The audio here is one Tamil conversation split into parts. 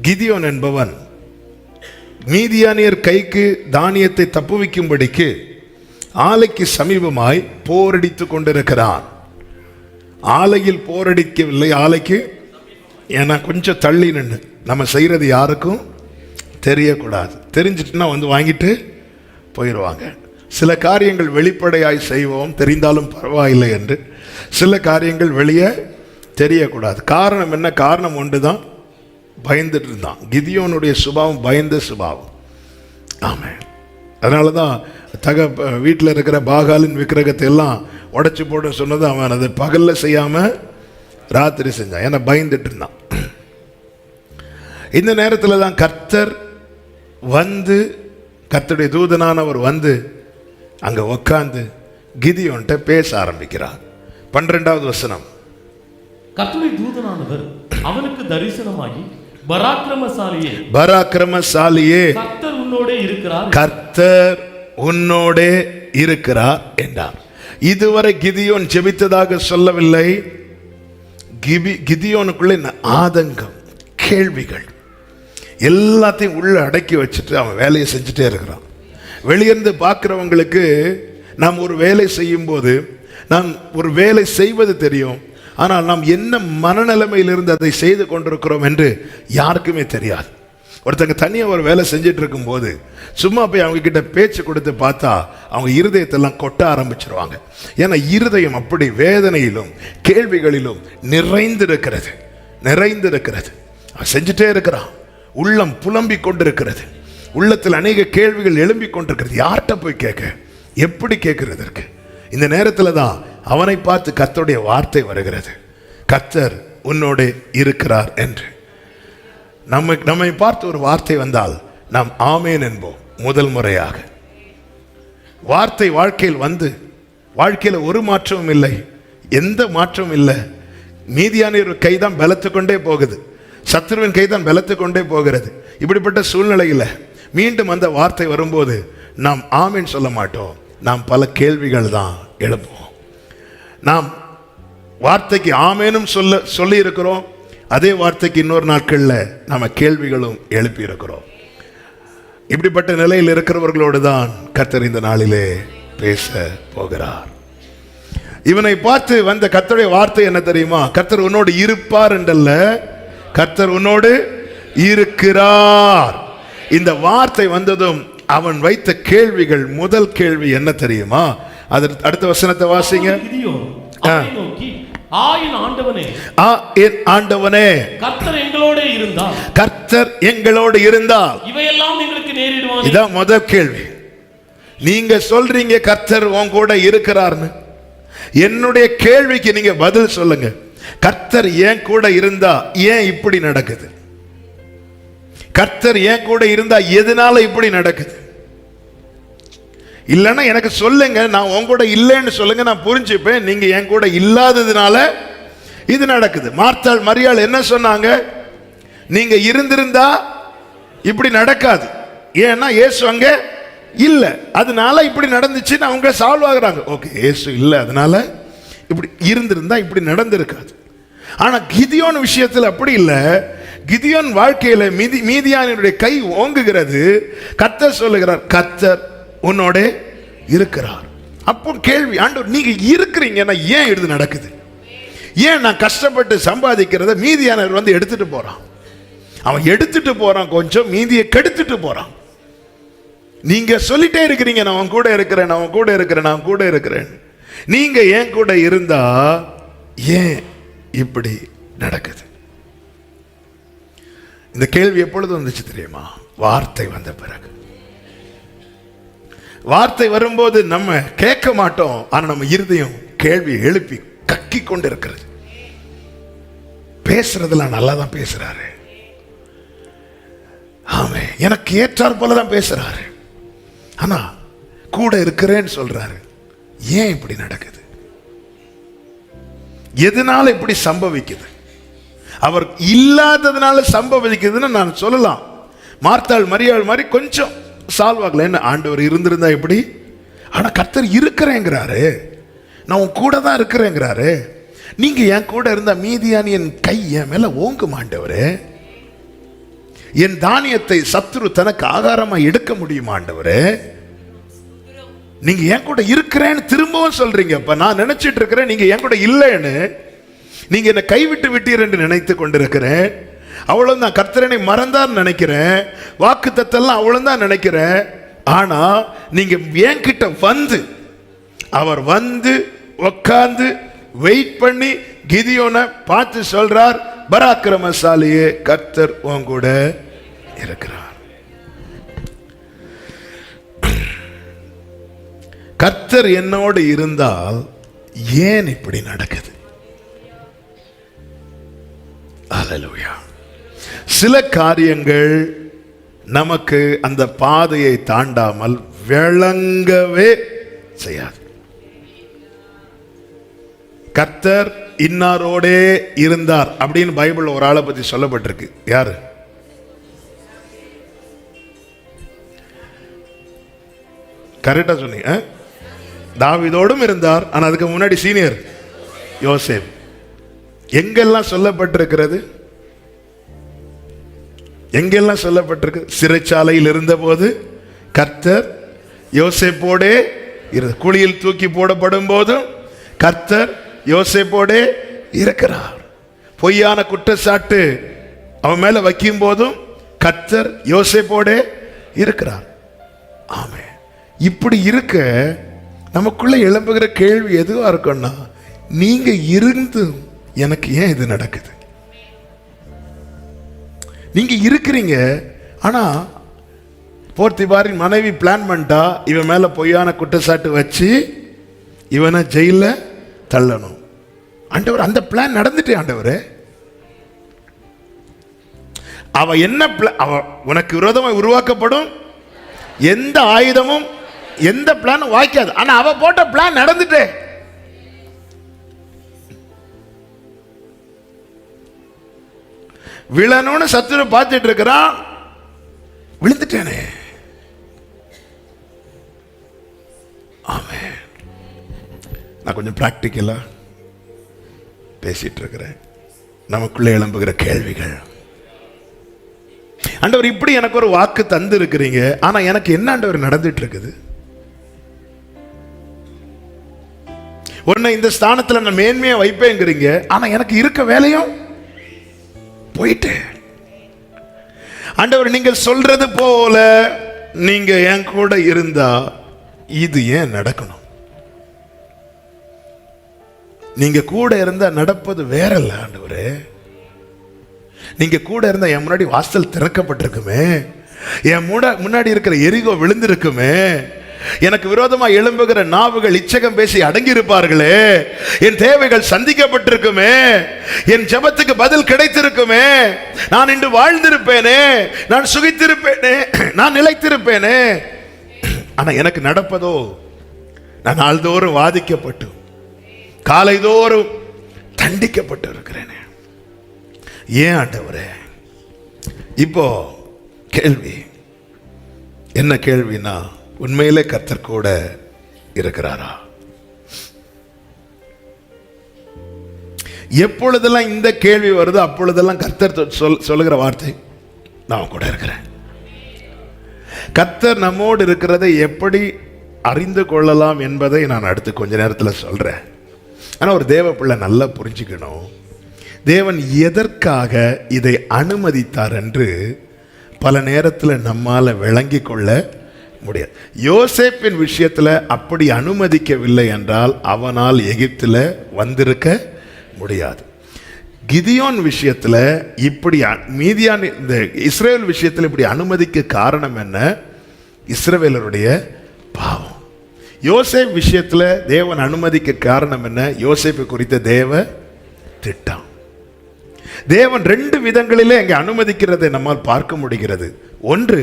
கிதியோன் என்பவன் மீதியானியர் கைக்கு தானியத்தை தப்புவிக்கும்படிக்கு ஆலைக்கு சமீபமாய் போரடித்து கொண்டிருக்கிறான். ஆலையில் போரடிக்கவில்லை, ஆலைக்கு. ஏன்னா கொஞ்சம் தள்ளி நின்று நம்ம செய்கிறது யாருக்கும் தெரியக்கூடாது. தெரிஞ்சிட்டுனா வந்து வாங்கிட்டு போயிடுவாங்க. சில காரியங்கள் வெளிப்படையாய் செய்வோம், தெரிந்தாலும் பரவாயில்லை என்று. சில காரியங்கள் வெளியே தெரியக்கூடாது. காரணம் என்ன? காரணம் ஒன்று தான், பயந்துட்டு இருந்தான். கிதியோனுடைய சுபாவம் பயந்த சுபாவம். ஆமாம். அதனால தான் வீட்டில் இருக்கிற பாகாலின் விக்கிரகத்தை எல்லாம் உடைச்சி போட சொன்னது அவன் அதை பகலில் செய்யாமல் ராத்திரி செஞ்சான். ஏன்னா பயந்துட்டு இருந்தான். இந்த நேரத்தில் தான் கர்த்தர் வந்து, கர்த்தருடைய தூதனானவர் வந்து அங்கே உட்காந்து கிதியோன்ட்ட பேச ஆரம்பிக்கிறார். 12வது வசனம். கர்த்தருடைய தூதனானவர் அவனுக்கு தரிசனமாகி, பராக்கிரமசாலியே, பராக்கிரமசாலியே, கர்த்தர் உன்னோடே இருக்கிறார், கர்த்தர் உன்னோடே இருக்கிறார் என்றார். இதுவரை கிதியோன் ஜெபித்ததாக சொல்லவில்லை. கிதியோனுக்குள்ளே ஆதங்கம், கேள்விகள் எல்லாத்தையும் உள்ள அடக்கி வச்சுட்டு அவன் வேலையை செஞ்சுட்டே இருக்கிறான். வெளியிருந்து பார்க்குறவங்களுக்கு நாம் ஒரு வேலை செய்யும் போது நாம் ஒரு வேலை செய்வது தெரியும், ஆனால் நாம் என்ன மனநிலைமையிலிருந்து அதை செய்து கொண்டிருக்கிறோம் என்று யாருக்குமே தெரியாது. ஒருத்தங்க தனியாக ஒரு வேலை செஞ்சிட்டு இருக்கும்போது சும்மா போய் அவங்க கிட்ட பேச்சு கொடுத்து பார்த்தா அவங்க இருதயத்தெல்லாம் கொட்ட ஆரம்பிச்சிருவாங்க. ஏன்னா இருதயம் அப்படி வேதனையிலும் கேள்விகளிலும் நிறைந்திருக்கிறது. அவன் செஞ்சுட்டே இருக்கிறான். உள்ளம் புலம்பிக் கொண்டிருக்கிறது. உள்ளத்தில் அநேக கேள்விகள் எழும்பிக் கொண்டிருக்கிறது. யார்கிட்ட போய் கேட்க, எப்படி கேட்கிறதற்கு? இந்த நேரத்தில் தான் அவனை பார்த்து கர்த்தருடைய வார்த்தை வருகிறது, கர்த்தர் உன்னோடு இருக்கிறார் என்று. நம்மை பார்த்து ஒரு வார்த்தை வந்தால் நாம் ஆமேன் என்போம். முதல் முறையாக வார்த்தை வாழ்க்கையில் வந்து, வாழ்க்கையில் ஒரு மாற்றமும் இல்லை, எந்த மாற்றமும் இல்லை. மீதியானியர் கைதான் பலத்து கொண்டே போகுது, சத்துருவின் கைதான் பலத்து கொண்டே போகிறது. இப்படிப்பட்ட சூழ்நிலையில் மீண்டும் அந்த வார்த்தை வரும்போது நாம் ஆமேன் சொல்ல மாட்டோம், நாம் பல கேள்விகள் தான் எழுப்புவோம். நாம் வார்த்தைக்கு ஆமேனும் சொல்லி இருக்கிறோம், அதே வார்த்தைக்கு இன்னொரு நாட்களில் நம்ம கேள்விகளும் எழுப்பி இருக்கிறோம். இப்படிப்பட்ட நிலையில் இருக்கிறவர்களோடு தான் கர்த்தர் இந்த நாளிலே பேச போகிறார். இவனை பார்த்து வந்த கர்த்தருடைய வார்த்தை என்ன தெரியுமா? கர்த்தர் உன்னோடு இருப்பார் என்றல்ல, கர்த்தர் உன்னோடு இருக்கிறார். இந்த வார்த்தை வந்ததும் அவன் வைத்த கேள்விகள், முதல் கேள்வி என்ன தெரியுமா? அதற்கு அடுத்த வசனத்தை வாசிங்க. ஆண்டவனே, கர்த்தர் எங்களோடு இருந்தால், கர்த்தர் எங்களோடு இருந்தால் இவையெல்லாம் எங்களுக்கு நேரிடுமா? இதான் முதல் கேள்வி. நீங்க சொல்றீங்க கர்த்தர் உன் கூட இருக்கிறார்னு. என்னுடைய கேள்விக்கு நீங்க பதில் சொல்லுங்க. கர்த்தர் ஏன் கூட இருந்தா ஏன் இப்படி நடக்குது? கர்த்தர் ஏன் கூட இருந்தா எதனால இப்படி நடக்குது? இல்லைன்னா எனக்கு சொல்லுங்க, நான் உன் கூட இல்லைன்னு சொல்லுங்க, நான் புரிஞ்சுப்பேன். நீங்க என் கூட இல்லாததுனால இது நடக்குது. மார்த்தாள் மரியாள் என்ன சொன்னாங்க? நீங்க இருந்திருந்தா இப்படி நடக்காது. ஏன்னா இயேசு அங்க இல்ல, அதனால இப்படி நடந்துச்சுன்னு அவங்க சால்வ் ஆகுறாங்க. ஓகே, இயேசு இல்ல, அதனால இப்படி இருந்திருந்தா இப்படி நடந்திருக்காது. ஆனா கிதியோன் விஷயத்தில் அப்படி இல்லை. கிதியோன் வாழ்க்கையில மீதியானியருடைய கை ஓங்குகிறது. கர்த்தர் சொல்லுகிறார், கர்த்தர் உன்னோட இருக்கிறார். அப்போ கேள்வி, ஆண்டவர் நீங்க இருக்கிறீங்கன்னா ஏன் இது நடக்குது? ஏன் நான் கஷ்டப்பட்டு சம்பாதிக்கிறத மீதியானவர் வந்து எடுத்துட்டு போறான்? அவன் எடுத்துட்டு போறான், கொஞ்சம் மீதியை கெடுத்துட்டு போறான். நீங்க சொல்லிட்டே இருக்கிறீங்க, நான் அவன் கூட இருக்கிறேன், நான் கூட இருக்கிறேன், நான் கூட இருக்கிறேன். நீங்க ஏன் கூட இருந்தா ஏன் இப்படி நடக்குது? இந்த கேள்வி எப்பொழுது வந்துச்சு தெரியுமா? வார்த்தை வந்த பிறகு. வார்த்தை வரும்போது நம்ம கேட்க மாட்டோம், ஆனா நம்ம இருதயம் கேள்வி எழுப்பி கக்கி கொண்டு இருக்கிறது. பேசுறதுல நல்லா தான் பேசுறாரு. ஆமே, எனக்கு ஏற்றார் போலதான் பேசுறாரு. ஆனா கூட இருக்கிறேன்னு சொல்றாரு. ஏன் இப்படி நடக்குது? எதனால இப்படி சம்பவிக்குது? அவர் இல்லாததுனால சம்பவிக்குதுன்னு நான் சொல்லலாம். மார்த்தாள் மரியாள் மாதிரி கொஞ்சம் சால்வ் ஆகல. என்ன, ஆண்டவர் இருந்திருந்தா எப்படி? ஆனா கர்த்தர் இருக்கிறேங்கிறாரு, நான் உன் கூட தான் இருக்கிறேங்கிறாரு. நீங்க என் கூட இருந்தா மீதியானியன் கை என் மேல ஓங்கும் ஆண்டவரே. என் தானியத்தை சத்துரு தனக்கு ஆகாரமா எடுக்க முடியுமா ஆண்டவரே? நீங்க என் கூட இருக்கிறேன்னு திரும்பவும் சொல்றீங்க. அப்ப நான் நினைச்சிட்டு இருக்கிறேன் நீங்க என் கூட இல்லைன்னு, நீங்க என்னை கைவிட்டு விட்டீர் என்று நினைத்து கொண்டிருக்கிறேன். அவ்வளவுதான், கர்த்தரனை மறந்தான்னு நினைக்கிறேன், வாக்கு தத்தெல்லாம் அவ்வளவுதான் நினைக்கிறேன். ஆனா நீங்க என்கிட்ட வந்து, அவர் வந்து உட்கார்ந்து வெயிட் பண்ணி கிதியோனை பார்த்து சொல்றார், பராக்கிரமசாலியே கர்த்தர் உன் கூட இருக்கிறார். கர்த்தர் என்னோடு இருந்தால் ஏன் இப்படி நடக்குது? அல்லேலூயா. சில காரியங்கள் நமக்கு அந்த பாதையை தாண்டாமல் விளங்கவே செய்யாது. கர்த்தர் இன்னாரோடே இருந்தார் அப்படின்னு பைபிள் ஒரு ஆளை பத்தி சொல்லப்பட்டிருக்கு. யாரு? கரெக்டா சொன்னீங்க. தாவீதோடும் இருந்தார். ஆனா அதுக்கு முன்னாடி சீனியர் யோசேப். எங்கெல்லாம் சொல்லப்பட்டிருக்கிறது? எங்கெல்லாம் சொல்லப்பட்டிருக்கு? சிறைச்சாலையில் இருந்தபோது கர்த்தர் யோசேப்போடே குழியில் தூக்கி போடப்படும் போதும் கர்த்தர் யோசேப்போடே இருக்கிறார். பொய்யான குற்றச்சாட்டு அவன் மேல வைக்கும் போதும் கர்த்தர் யோசேப்போடே இருக்கிறார். ஆமே. இப்படி இருக்க நமக்குள்ள எழும்புகிற கேள்வி எதுவா இருக்கும்னா, நீங்க இருந்து எனக்கு ஏன் இது நடக்குது? நீங்க இருக்கிறீங்க, ஆனா போர்த்திபாரி மனைவி பிளான் பண்ணிட்டா இவன் மேல பொய்யான குற்றச்சாட்டு வச்சு இவனை ஜெயில தள்ளணும். ஆண்டவர் அந்த பிளான் நடந்துட்டே. ஆண்டவர் அவ என்ன அவ உனக்கு விரோதமாக உருவாக்கப்படும் எந்த ஆயுதமும் எந்த பிளானும் வாய்க்காது. ஆனா அவ போட்ட பிளான் நடந்துட்டே. விழணும்னு சத்துரு பார்த்துட்டு இருக்கிறான், விழுந்துட்டேனே. ஆமென். நான் கொஞ்சம் பிராக்டிக்கலா பேசிட்டு இருக்கிறேன். நமக்குள்ளே எழும்புகிற கேள்விகள். ஆண்டவர் இப்படி எனக்கு ஒரு வாக்கு தந்து இருக்கிறீங்க, ஆனா எனக்கு என்ன ஆண்டவர் நடந்துட்டு இருக்குது? உன்னை இந்த ஸ்தானத்துல நான் மேன்மையா வைப்பேங்கிறீங்க, ஆனா எனக்கு இருக்க வேலையும் போயிட்டு. ஆண்டவர் நீங்க சொல்றது போல நீங்க என் கூட இருந்தா இது ஏன் நடக்கணும்? நீங்க கூட இருந்தா நடப்பது வேற இல்ல ஆண்டவரே. நீங்க கூட இருந்தா என் முன்னாடி வாசல் திறக்கப்பட்டிருக்குமே, என் முன்னாடி இருக்கிற எரிகோ விழுந்திருக்குமே, எனக்கு விரோதமா எழும்புகிற நாவுகள் இச்சகம் பேசி அடங்கி இருப்பார்களே, என் தேவைகள் சந்திக்கப்பட்டிருக்குமே, என் ஜெபத்துக்கு பதில் கிடைத்திருக்குமே, நான் இன்று வாழ்ந்திருப்பேனே, நான் சுகித்திருப்பேனே, நான் நிலைத்திருப்பேனே. ஆனா எனக்கு நடப்பதோ, நான் நாள்தோறும் வாதிக்கப்பட்டு காலைதோறும் தண்டிக்கப்பட்டு இருக்கிறேனே. ஏன் ஆண்டவரே? இப்போ கேள்வி என்ன கேள்வினா, உண்மையிலே கர்த்தர் கூட இருக்கிறாரா? எப்பொழுதெல்லாம் இந்த கேள்வி வருது அப்பொழுதெல்லாம் கர்த்தர் சொல்லுகிற வார்த்தை, நான் கூட இருக்கிறேன். கர்த்தர் நம்மோடு இருக்கிறதை எப்படி அறிந்து கொள்ளலாம் என்பதை நான் அடுத்து கொஞ்ச நேரத்தில் சொல்றேன். ஆனா ஒரு தேவ பிள்ளை நல்லா புரிஞ்சுக்கணும், தேவன் எதற்காக இதை அனுமதித்தார் என்று பல நேரத்தில் நம்மால விளங்கி கொள்ள முடியாது. யோசேப்பின் விஷயத்துல அப்படி அனுமதிக்கவில்லை என்றால் அவனால் எகிப்தில் வந்திருக்க முடியாது. கிதியோன் விஷயத்துல இப்படி மீதியான இந்த இஸ்ரேல் விஷயத்தில் இப்படி அனுமதிக்க காரணம் என்ன? இஸ்ரவேலருடைய பாவம். யோசேப் விஷயத்துல தேவன் அனுமதிக்க காரணம் என்ன? யோசேப்பு குறித்த தேவ திட்டம். தேவன் ரெண்டு விதங்களிலே அங்கே அனுமதிக்கிறதை நம்மால் பார்க்க முடிகிறது. ஒன்று,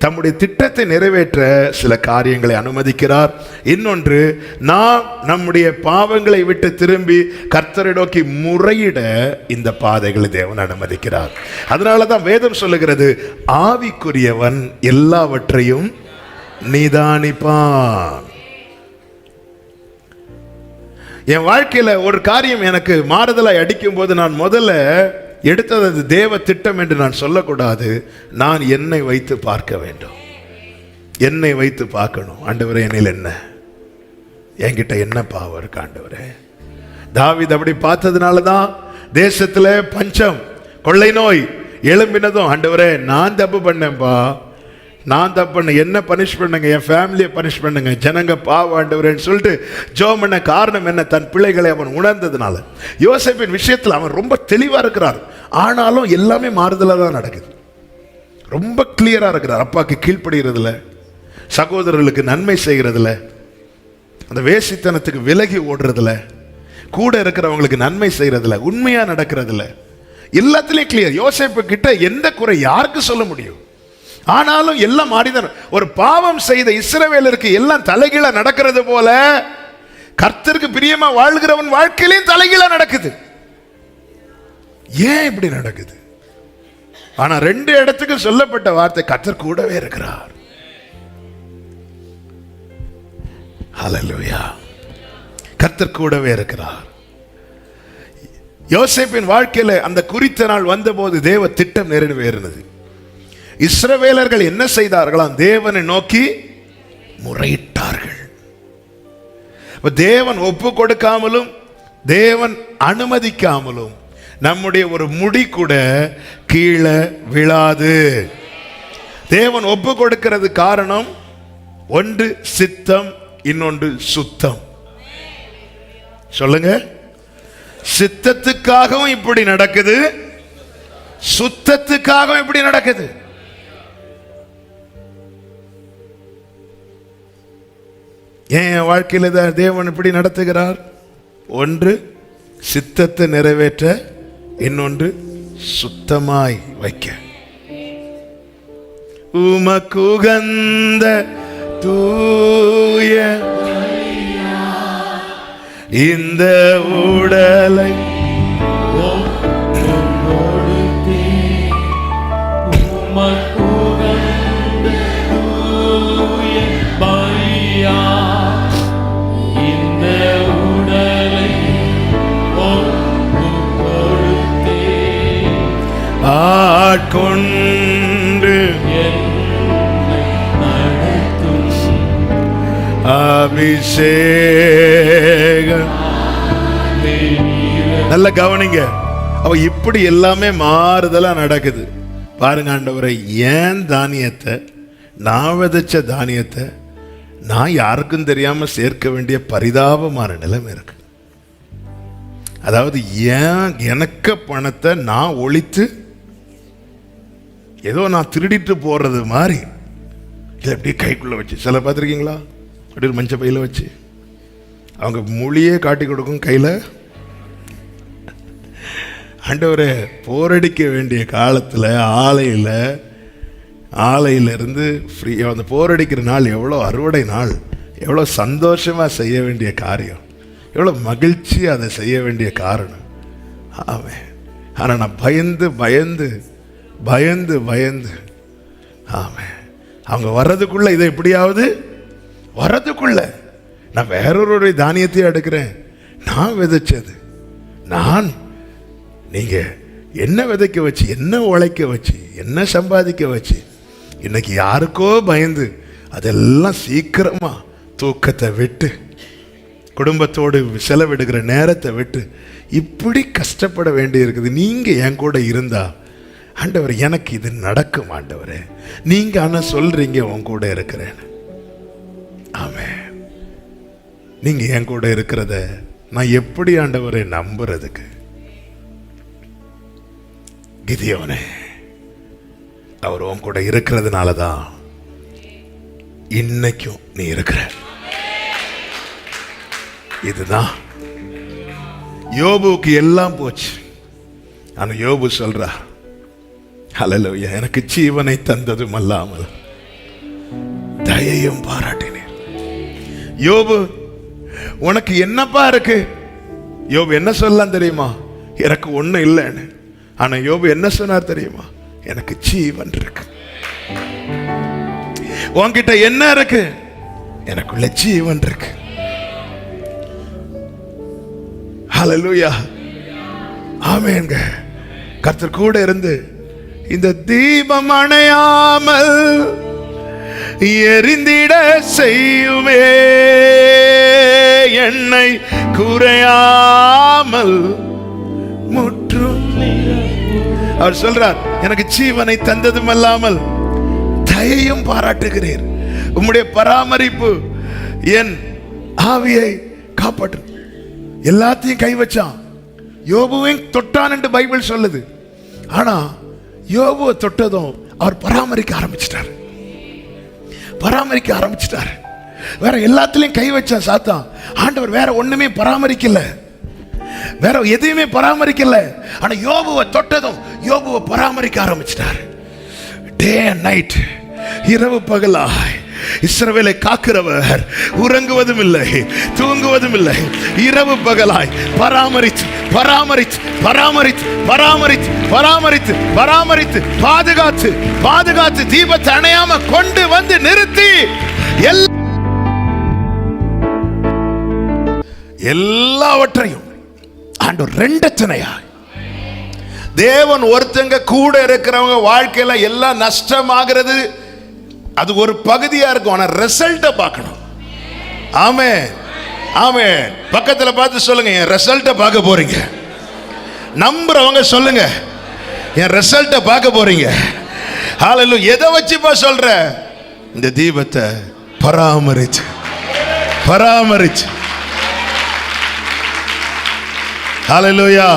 தம்முடைய திட்டத்தை நிறைவேற்ற சில காரியங்களை அனுமதிக்கிறார். இன்னொன்று, நாம் நம்முடைய பாவங்களை விட்டு திரும்பி கர்த்தரை நோக்கி முறையிட இந்த பாதைகளை தேவன் அனுமதிக்கிறார். அதனாலதான் வேதம் சொல்லுகிறது, ஆவிக்குரியவன் எல்லாவற்றையும் நிதானிப்பான். என் வாழ்க்கையில ஒரு காரியம் எனக்கு மாறுதலாய் அடிக்கும் போது நான் முதல்ல எடுத்தது அது தேவ திட்டம் என்று நான் சொல்லக்கூடாது. நான் என்னை வைத்து பார்க்க வேண்டும், என்னை வைத்து பார்க்கணும். ஆண்டவரே, என்னில் என்ன, என்கிட்ட என்ன பாவம் இருக்கு ஆண்டவரே? தாவீது அப்படி பார்த்ததுனால தான் தேசத்துல பஞ்சம், கொள்ளை நோய் எழும்பினதும், ஆண்டவரே நான் தப்பு பண்ணேன்பா, நான் தப்பு பண்ண, என்ன பனிஷ் பண்ணுங்க, என் ஃபேமிலியை பனிஷ் பண்ணுங்க, ஜனங்க பாவம் ஆண்டவரேன்னு சொல்லிட்டு ஜெபம் பண்ண காரணம் என்ன? தன் பிள்ளைகளை அவன் உணர்ந்ததுனால. யோசேப்பின் விஷயத்தில் அவன் ரொம்ப தெளிவாக இருக்கிறார். ஆனாலும் எல்லாமே மாறுதலாக தான் நடக்குது. ரொம்ப கிளியராக இருக்கிறார். அப்பாவுக்கு கீழ்ப்படுகிறதுல, சகோதரர்களுக்கு நன்மை செய்கிறதுல, அந்த வேசித்தனத்துக்கு விலகி ஓடுறதுல, கூட இருக்கிறவங்களுக்கு நன்மை செய்யறதுல, உண்மையா நடக்கிறதுல, எல்லாத்திலையும் கிளியர். யோசேப்பு கிட்ட எந்த குறை யாருக்கு சொல்ல முடியும்? ஆனாலும் எல்லாம் மாறிதான். ஒரு பாவம் செய்த இஸ்ரவேலருக்கு எல்லாம் தலைகீழ நடக்கிறது போல கர்த்தருக்கு பிரியமா வாழ்கிறவன் வாழ்க்கையிலையும் தலைகீழ நடக்குது. ஏன் இப்படி நடக்குது? ஆனா 2 இடத்துக்கு சொல்லப்பட்ட வார்த்தை, கர்த்தர் கூடவே இருக்கிறார். ஹல்லேலூயா. கர்த்தர் கூடவே இருக்கிறார். யோசேப்பின் வாழ்க்கையில அந்த குறித்த நாள் வந்தபோது தேவ திட்டம் நிறைவேறினது. இஸ்ரவேலர்கள் என்ன செய்தார்களாம்? தேவனை நோக்கி முறையிட்டார்கள். தேவன் ஒப்பு கொடுக்காமலும் தேவன் அனுமதிக்காமலும் நம்முடைய ஒரு முடி கூட கீழே விழாது. தேவன் ஒப்பு கொடுக்கிறது காரணம் ஒன்று சித்தம், இன்னொன்று சுத்தம். சொல்லுங்க. சித்தத்துக்காகவும் இப்படி நடக்குது, சுத்தத்துக்காகவும் இப்படி நடக்குது. என் வாழ்க்கையில் தேவன் இப்படி நடத்துகிறார். ஒன்று சித்தத்தை நிறைவேற்ற, இன்னொன்று சுத்தமாய் வைக்க. உமக்குகந்த தூய இந்த உடலை ஆட்கொண்டு அபிஷேகம். நல்ல கவனிங்க. அவ இப்படி எல்லாமே மாறுதலா நடக்குது. பாருங்க ஆண்டவரை, ஏன் தானியத்தை, நான் விதைச்ச தானியத்தை நான் யாருக்கும் தெரியாம சேர்க்க வேண்டிய பரிதாபமான நிலைமை இருக்கு. அதாவது ஏன் எனக்கு பணத்தை நான் ஒழித்து ஏதோ நான் திருடிட்டு போறது மாதிரி இதை அப்படியே கைக்குள்ள வச்சு, சில பார்த்துருக்கீங்களா, அப்படி ஒரு மஞ்சள் பையில வச்சு அவங்க மொழியே காட்டி கொடுக்கும் கையில. ஆண்டவரே, போரடிக்க வேண்டிய காலத்தில் ஆலையிலிருந்து ஃப்ரீ, அந்த போரடிக்கிற நாள் எவ்வளோ அறுவடை நாள், எவ்வளோ சந்தோஷமாக செய்ய வேண்டிய காரியம், எவ்வளோ மகிழ்ச்சி அதை செய்ய வேண்டிய காரணம். ஆமாம். ஆனால் நான் பயந்து பயந்து பயந்து பயந்து ஆமாம், அவங்க வர்றதுக்குள்ள இதை எப்படியாவது வர்றதுக்குள்ள நான் வேறொருடைய தானியத்தையும் எடுக்கிறேன். நான் விதைச்சது நான், நீங்க என்ன விதைக்க வச்சு, என்ன உழைக்க வச்சு, என்ன சம்பாதிக்க வச்சு, இன்னைக்கு யாருக்கோ பயந்து அதெல்லாம் சீக்கிரமா தூக்கத்தை விட்டு, குடும்பத்தோடு செலவிடுகிற நேரத்தை விட்டு இப்படி கஷ்டப்பட வேண்டி இருக்குது. நீங்க என் கூட இருந்தா, ஆண்டவர் எனக்கு இது நடக்கும் ஆண்டவரே, நீங்க ஆனா சொல்றீங்க உன் கூட இருக்கிறேன்னு. ஆமென். நீங்க என் கூட இருக்கிறத நான் எப்படி ஆண்டவரை நம்புறதுக்கு? கிதியோனே, அவர் உன் கூட இருக்கிறதுனால தான் இன்னைக்கும் நீ இருக்கிற. இதுதான் யோபுக்கு எல்லாம் போச்சு. ஆனா யோபு சொல்றா, ஹல்லேலூயா, எனக்கு ஜீவனை தந்ததும் அல்லாமல் தயையும் பாராட்டினேன். யோபு, உனக்கு என்னப்பா இருக்கு? யோபு என்ன சொல்லலாம் தெரியுமா? எனக்கு ஒண்ணும் இல்லைன்னு. ஆனா யோபு என்ன சொன்னார் தெரியுமா? எனக்கு ஜீவன் இருக்கு. உன்கிட்ட என்ன இருக்கு? எனக்குள்ள ஜீவன் இருக்கு. ஹல்லேலூயா, ஆமென்ங்க. கர்த்தர் கூட இருந்து இந்த தீபம் அணையாமல் எரிந்திட செய்யுமே, என்னை குறையாமல் முற்றும். அவர் சொல்றார், எனக்கு ஜீவனை தந்ததும் அல்லாமல் தயையும் பாராட்டுகிறீர், உம்முடைய பராமரிப்பு என் ஆவியை காப்பாற்று. எல்லாத்தையும் கை வச்சான். யோபுவையும் தொட்டான் என்று பைபிள் சொல்லுது. ஆனா யோபுவை தொட்டதும் அவர் பராமரிக்க ஆரம்பிச்சிட்டார். வேற எல்லாத்திலையும் கை வச்சான் சாத்தான். ஆண்டவர் வேற ஒண்ணுமே பராமரிக்கல, வேற எதையுமே பராமரிக்கல. ஆனா யோபுவை தொட்டதும் யோபுவை பராமரிக்க ஆரம்பிச்சிட்டார். டே அண்ட் நைட், இரவு பகலாய் இஸ்ரவேலை காக்கிறவர் உறங்குவதும் இல்லை, தூங்குவதும் இல்லை. இரவு பகலாய் பராமரித்து பராமரித்து பராமரித்து பராமரித்து பராமரித்து பராமரித்து பாதுகாத்து பாதுகாத்து தீபத்தை அணையாம கொண்டு வந்து நிறுத்தி எல்லாவற்றையும் ஆண்டவர் ரெண்டத்தனையாய். தேவன் ஒருத்தங்க கூட இருக்கிறவங்க வாழ்க்கையில எல்லாம் நஷ்டமாகிறது அது ஒரு பகுதியா இருக்கும். ஆனா ரிசல்ட்டை பார்க்கணும். ஆமென் ஆமென். பக்கத்துல பார்த்து சொல்லுங்க, என் ரிசல்ட்டை பார்க்க போறீங்க. நம்புறவங்க சொல்லுங்க, என் ரிசல்ட்டை பார்க்க போறீங்க. ஹalleluya. எதை வச்சுப்பா சொல்ற? இந்த தீபத்தை பராமரிச்சு பராமரிச்சு. ஹalleluya.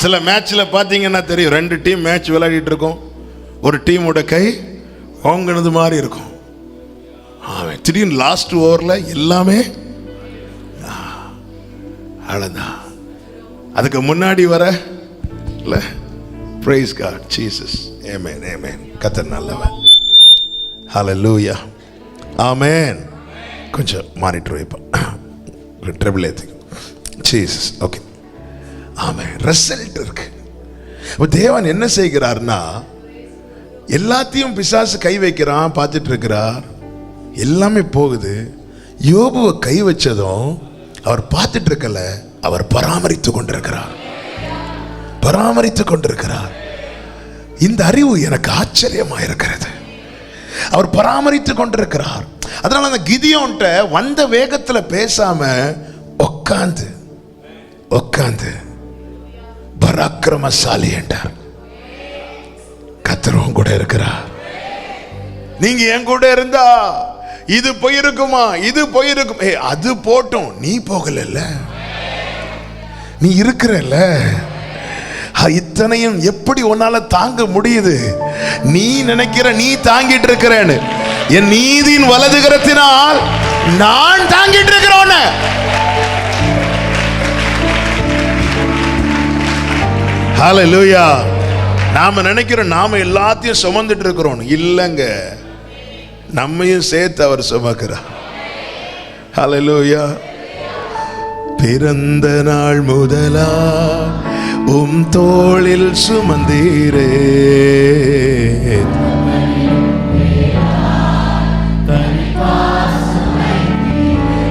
சில மேட்ச்ல பாத்தீங்கன்னா தெரியும், 2 டீம் மேட்ச் விளையாடிட்டு இருக்கும். ஒரு டீமோட கை ஓங்கினது மாதிரி இருக்கும். திடீர்னு லாஸ்ட் ஓவர்ல எல்லாமே அவ்வளவுதான். அதுக்கு முன்னாடி வர பிரைஸ் காட் ஜீசஸ். ஆமென் ஆமென். கர்த்தர் நல்லவர். ஹalleluya. ஆமென். கொஞ்சம் மானிட்டர் வைப்போம். ட்ரிபிள் ஏத்தி ஜீசஸ். ஓகே. ஆமென். ரிசல்ட் இருக்கு. தேவன் என்ன செய்கிறார்னா, எல்லாத்தையும் பிசாசு கை வைக்கிறான், பார்த்துட்டு இருக்கிறார், எல்லாமே போகுது. யோபுவை கை வச்சதும் அவர் பார்த்துட்டு இருக்கல, அவர் பராமரித்து கொண்டிருக்கிறார். இந்த அறிவு எனக்கு ஆச்சரியமா இருக்கிறது. அவர் பராமரித்து கொண்டிருக்கிறார். அதனால அந்த கிதியோன்ட்ட வந்த வேகத்துல பேசாம உட்கார்ந்து பராக்கிரமசாலி என்றார். கர்த்தர் கூட இருக்கிறார். நீங்க என் கூட இருந்தா இது போயிருக்குமா, இது போயிருக்கும். அது போட்டும், நீ போகல, நீ இருக்கிறல்ல. இத்தனையும் எப்படி உன்னால தாங்க முடியுது? நீ நினைக்கிற நீ தாங்கிட்டு இருக்கிறேன்னு, என் நீதியின் வலதுகரத்தினால் நான் தாங்கிட்டு இருக்கிறோன்னு. ஹalleluya. நாம நினைக்கிறோம் நாம எல்லாத்தையும் சுமந்துட்டு இருக்கிறோம். இல்லங்க, நம்மையும் சேர்த்து அவர் சுமக்கிறார். ஹalleluya. பிறந்த நாள் முதலா தோளில் சுமந்தீரே,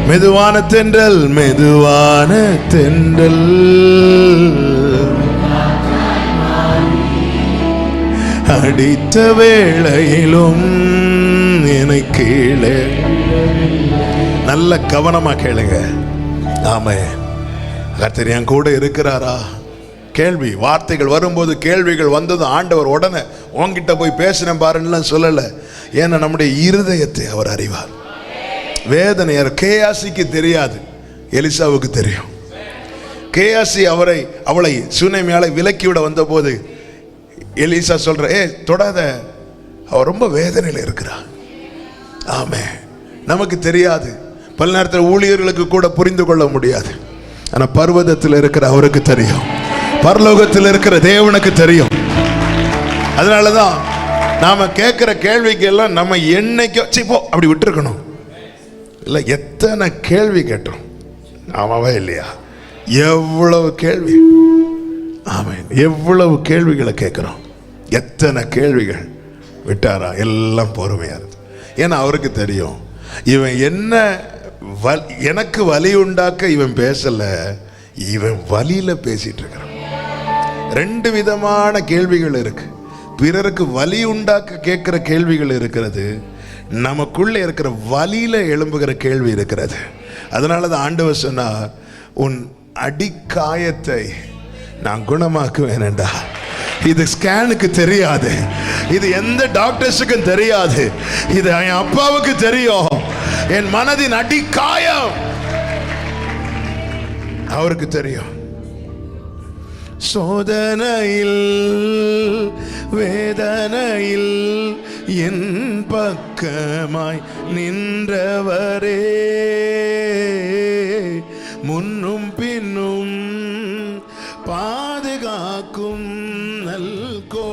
மெதுவான தென்றல் அடித்த வேளையிலும் என்னை கீழே. நல்ல கவனமா கேளுங்க. ஆமென். கர்த்தர் என் கூட இருக்கிறாரா? கேள்வி வார்த்தைகள் வரும்போது, கேள்விகள் வந்ததும் ஆண்டவர் உடனே உன்கிட்ட போய் பேசின பாருன்னு சொல்லல. ஏன்னா நம்முடைய இருதயத்தை அவர் அறிவார். வேதனை கேயாசிக்கு தெரியாது, எலிசாவுக்கு தெரியும். கேயாசி அவளை சுனேமியாளை விலக்கிவிட வந்த போது எலிசா சொல்ற, தொடாத, அவர் ரொம்ப வேதனையில் இருக்கிறார். ஆமே, நமக்கு தெரியாது. பல நேரத்தில் ஊழியர்களுக்கு கூட புரிந்து கொள்ள முடியாது. ஆனா பர்வதத்தில் இருக்கிற அவருக்கு தெரியும், பரலோகத்தில் இருக்கிற தேவனுக்கு தெரியும். அதனாலதான் நாம கேட்கிற கேள்விக்கு எல்லாம் நம்ம என்னைக்கோ அப்படி விட்டுருக்கணும். இல்ல, எத்தனை கேள்வி கேட்டோம், ஆமாவா இல்லையா? எவ்வளவு கேள்வி. ஆமென். எவ்வளவு கேள்விகளை கேட்கிறோம், எத்தனை கேள்விகள். விட்டாரா? எல்லாம் பொறுமையா இருக்கு. ஏன்னா அவருக்கு தெரியும், இவன் என்ன எனக்கு வலி உண்டாக்க இவன் பேசல, இவன் வலியில பேசிட்டு இருக்கிறான். ரெண்டு விதமான கேள்விகள் இருக்கு. பிறருக்கு வலி உண்டாக்க கேட்கிற கேள்விகள் இருக்கிறது, நமக்குள்ள இருக்கிற வலியில எழும்புகிற கேள்வி இருக்கிறது. அதனால தான் ஆண்டவர் சொன்னார், உன் அடிக்காயத்தை நான் குணமாக்குவேன் என்றா. இது ஸ்கேனுக்கு தெரியாது, இது எந்த டாக்டர்ஸுக்கும் தெரியாது, இது என் அப்பாவுக்கு தெரியும். என் மனதின் அடிக்காயம் அவருக்கு தெரியும். சோதனையில் வேதனையில் என் பக்கமாய் நின்றவரே, முன்னும் பின்னும் பாதுகாக்கும் நல்கோ